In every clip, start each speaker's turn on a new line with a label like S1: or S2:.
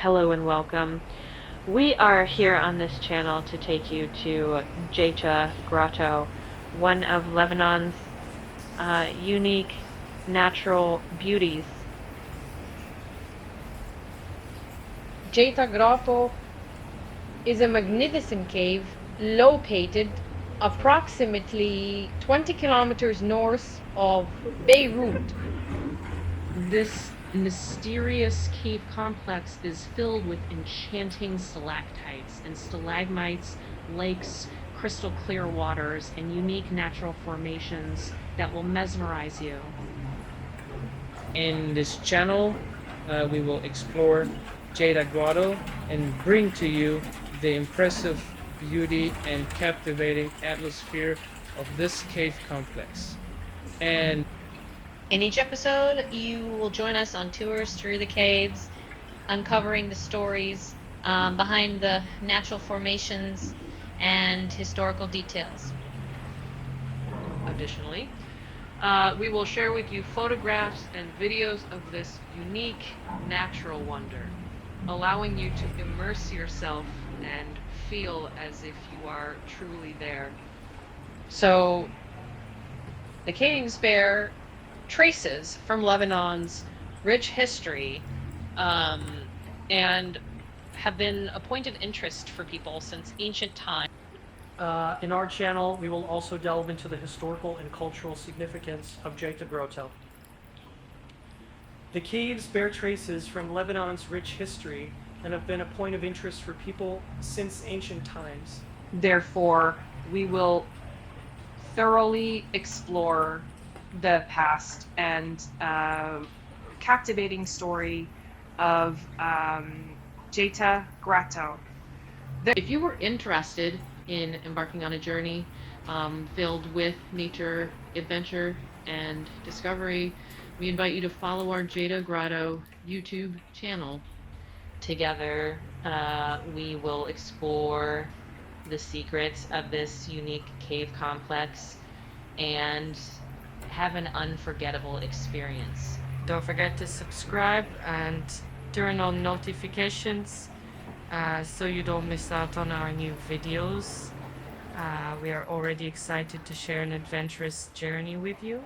S1: hello and welcome. We are here on this channel to take you to Jecha Grotto, one of Lebanon's unique natural beauties.
S2: Jeta Grotto is a magnificent cave located approximately 20 kilometers north of Beirut.
S3: This mysterious cave complex is filled with enchanting stalactites and stalagmites, lakes, crystal clear waters, and unique natural formations that will mesmerize you.
S4: In this channel, we will explore Jada Grotto and bring to you the impressive beauty and captivating atmosphere of this cave complex. And
S5: In each episode, you will join us on tours through the caves, uncovering the stories behind the natural formations and historical details.
S1: Additionally, we will share with you photographs and videos of this unique natural wonder, allowing you to immerse yourself and feel as if you are truly there. So, the caves bear traces from Lebanon's rich history and have been a point of interest for people since ancient times.
S6: In our channel, we will also delve into the historical and cultural significance of Jeta Grotto. The caves bear traces from Lebanon's rich history and have been a point of interest for people since ancient times.
S1: Therefore, we will thoroughly explore the past and captivating story of Jeta Grotto.
S3: If you were interested in embarking on a journey filled with nature, adventure, and discovery, we invite you to follow our Jada Grotto YouTube channel.
S5: Together, we will explore the secrets of this unique cave complex and have an unforgettable experience.
S7: Don't forget to subscribe and turn on notifications so you don't miss out on our new videos. We are already excited to share an adventurous journey with you.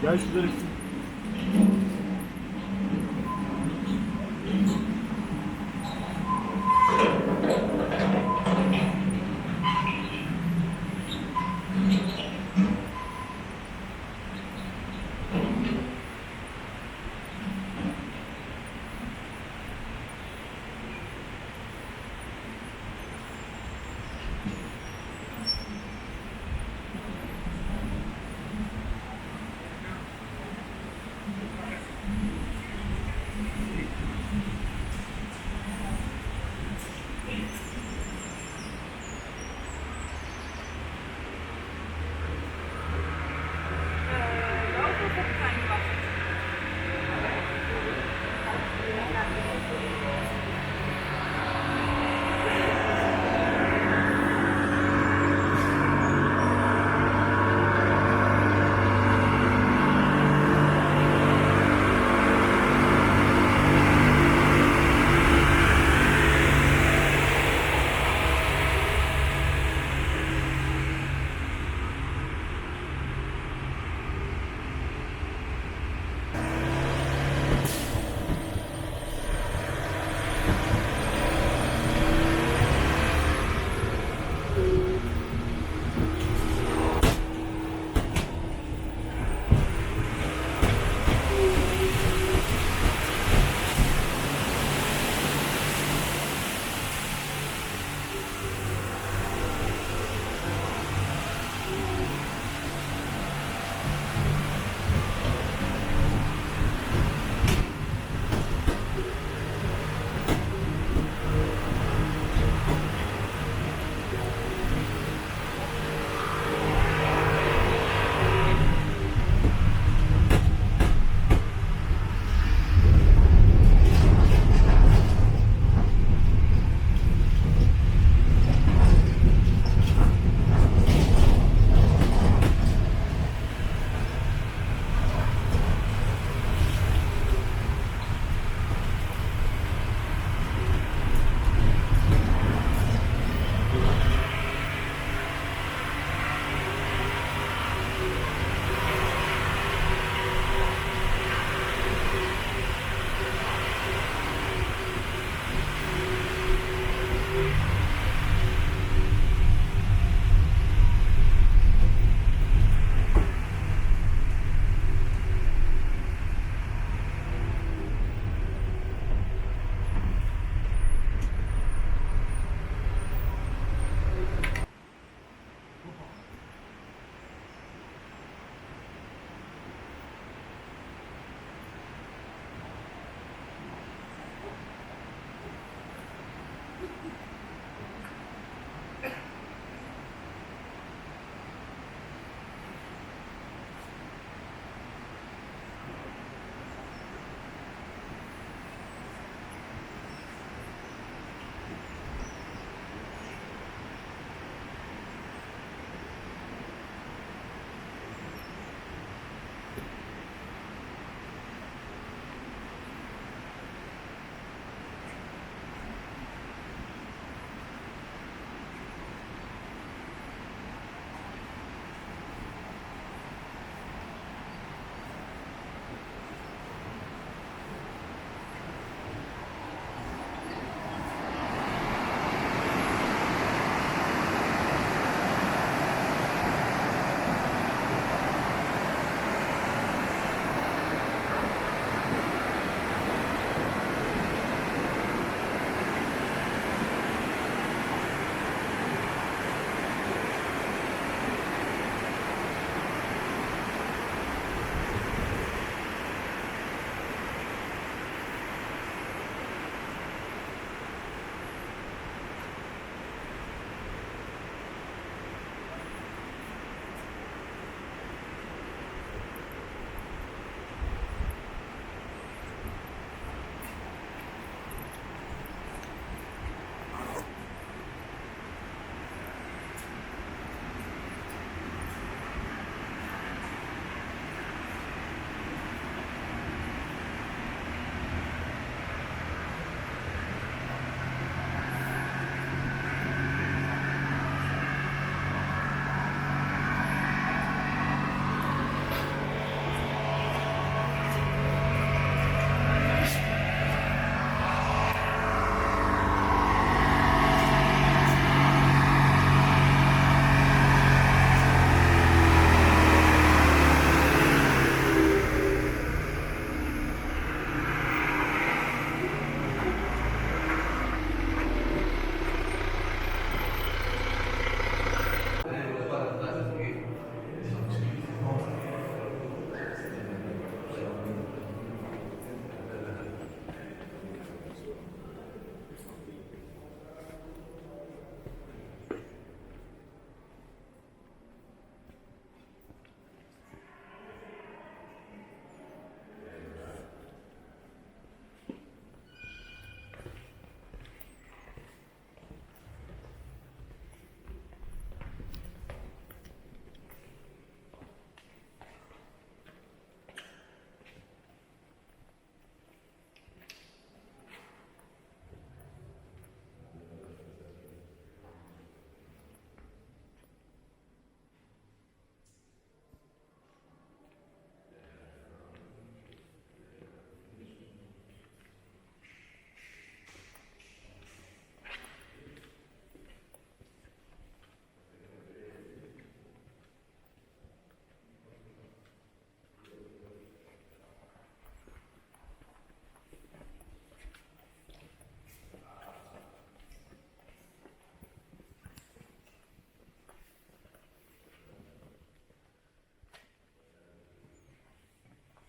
S8: Gel şuradan